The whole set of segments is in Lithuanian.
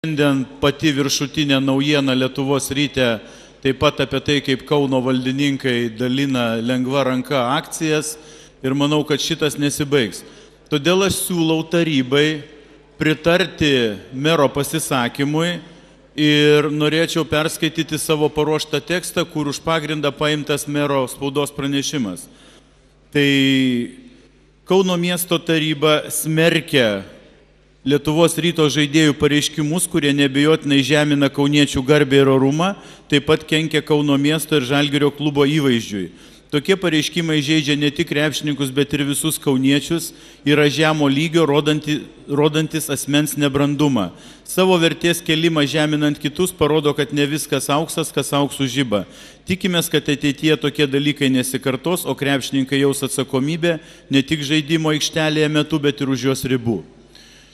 Šiandien pati viršutinė naujiena Lietuvos ryte, taip pat apie tai, kaip Kauno valdininkai dalina lengva ranka akcijas ir manau, kad šitas nesibaigs. Todėl aš siūlau tarybai pritarti mero pasisakymui ir norėčiau perskaityti savo paruoštą tekstą, kur už pagrindą paimtas mero spaudos pranešimas. Tai Kauno miesto taryba smerkia Lietuvos ryto žaidėjų pareiškimus, kurie neabejotinai žemina kauniečių garbę ir orumą, taip pat kenkia Kauno miesto ir Žalgirio klubo įvaizdžiui. Tokie pareiškimai žeidžia ne tik krepšininkus, bet ir visus kauniečius, yra žemo lygio, rodantis asmens nebrandumą. Savo vertės kelimą žeminant kitus parodo, kad ne viskas auksas, kas auksų žiba. Tikimės, kad ateityje tokie dalykai nesikartos, o krepšininkai jaus atsakomybę ne tik žaidimo aikštelėje metu, bet ir už jos ribų.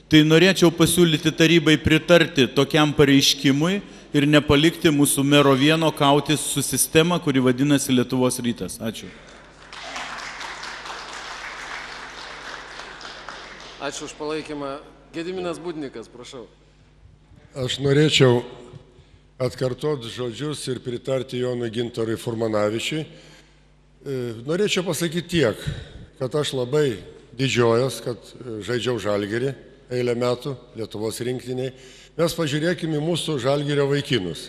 Tai norėčiau pasiūlyti tarybai pritarti tokiam pareiškimui ir nepalikti mūsų mero vieno kautis su sistema, kuri vadinasi Lietuvos rytas. Ačiū. Ačiū už palaikymą. Gediminas Budnikas, prašau. Aš norėčiau atkartoti žodžius ir pritarti Jonui Gintarui Furmanavičiui. Norėčiau pasakyti tiek, kad aš labai didžiuojas, kad žaidžiau Žalgirį eilę metų Lietuvos rinktiniai. Mes pažiūrėkime mūsų Žalgirio vaikinus.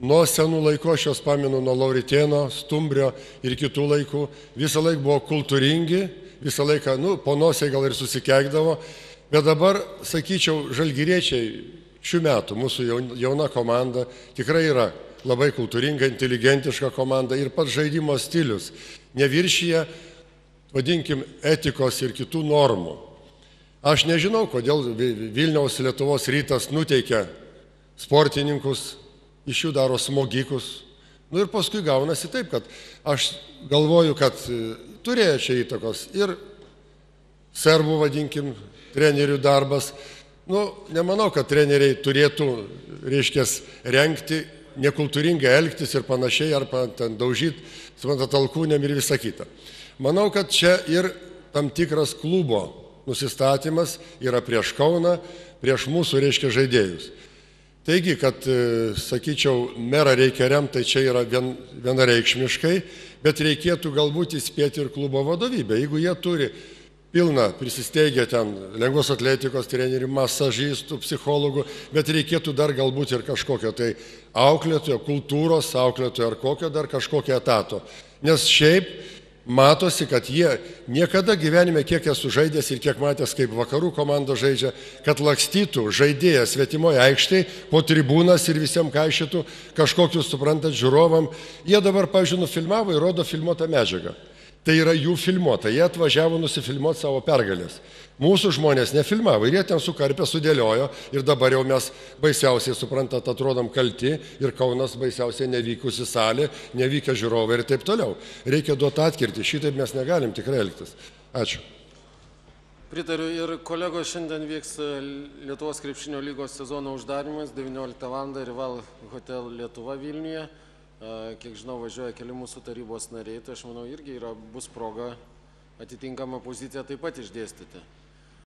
Nuo senų laikų, aš juos pamenu nuo Lauritėno, Stumbrio ir kitų laikų, visą laiką buvo kultūringi, visą laiką, po nosiai gal ir susikeikdavo, bet dabar, sakyčiau, žalgiriečiai šių metų, mūsų jauna komanda, tikrai yra labai kultūringa, inteligentiška komanda ir pats žaidimo stilius neviršyje, vadinkim, etikos ir kitų normų. Aš nežinau, kodėl Vilniaus Lietuvos rytas nuteikia sportininkus, iš jų daro smogikus. Ir paskui gaunasi taip, kad aš galvoju, kad turėjo čia įtakos ir serbų, vadinkim, trenerių darbas. Nemanau, kad treneriai turėtų, rengti, nekultūringai elgtis ir panašiai, arba ten daužyti, alkūnėm ir visą kitą. Manau, kad čia ir tam tikras klubo nusistatymas yra prieš Kauną, prieš mūsų, žaidėjus. Taigi, kad, sakyčiau, merą reikia remti, tai čia yra vienareikšmiškai, bet reikėtų galbūt įspėti ir klubo vadovybę. Jeigu jie turi pilną prisisteigę ten lengvos atletikos trenerių, masažistų, psichologų, bet reikėtų dar galbūt ir kažkokio tai auklėtojo, kultūros auklėtojo ar kokio dar kažkokio etato. Nes šiaip matosi, kad jie niekada gyvenime, kiek esu žaidęs ir kiek matęs, kaip vakarų komanda žaidžia, kad lakstytų žaidėjas svetimoje aikštėje po tribūnas ir visiems kaišytų kažkokius, suprantat, žiūrovam. Jie dabar, pavyzdžiui, nufilmavo ir rodo filmuotą medžiagą. Tai yra jų filmuota. Jie atvažiavo nusifilmuoti savo pergalės. Mūsų žmonės nefilmavo ir jie ten sukarpė, sudėliojo ir dabar jau mes baisiausiai, suprantat, atrodom kalti ir Kaunas baisiausiai nevykusi salė, nevykę žiūrovai ir taip toliau. Reikia duoti atkirtį, šitaip mes negalim tikrai elgtis. Ačiū. Pritariu ir kolegos, šiandien vyks Lietuvos krepšinio lygos sezono uždarimas 19 val. Rival Hotel Lietuva Vilniuje. Kiek žinau, važiuoja keli mūsų tarybos nariai, tai aš manau irgi bus proga atitinkamą poziciją taip pat išdėstyti.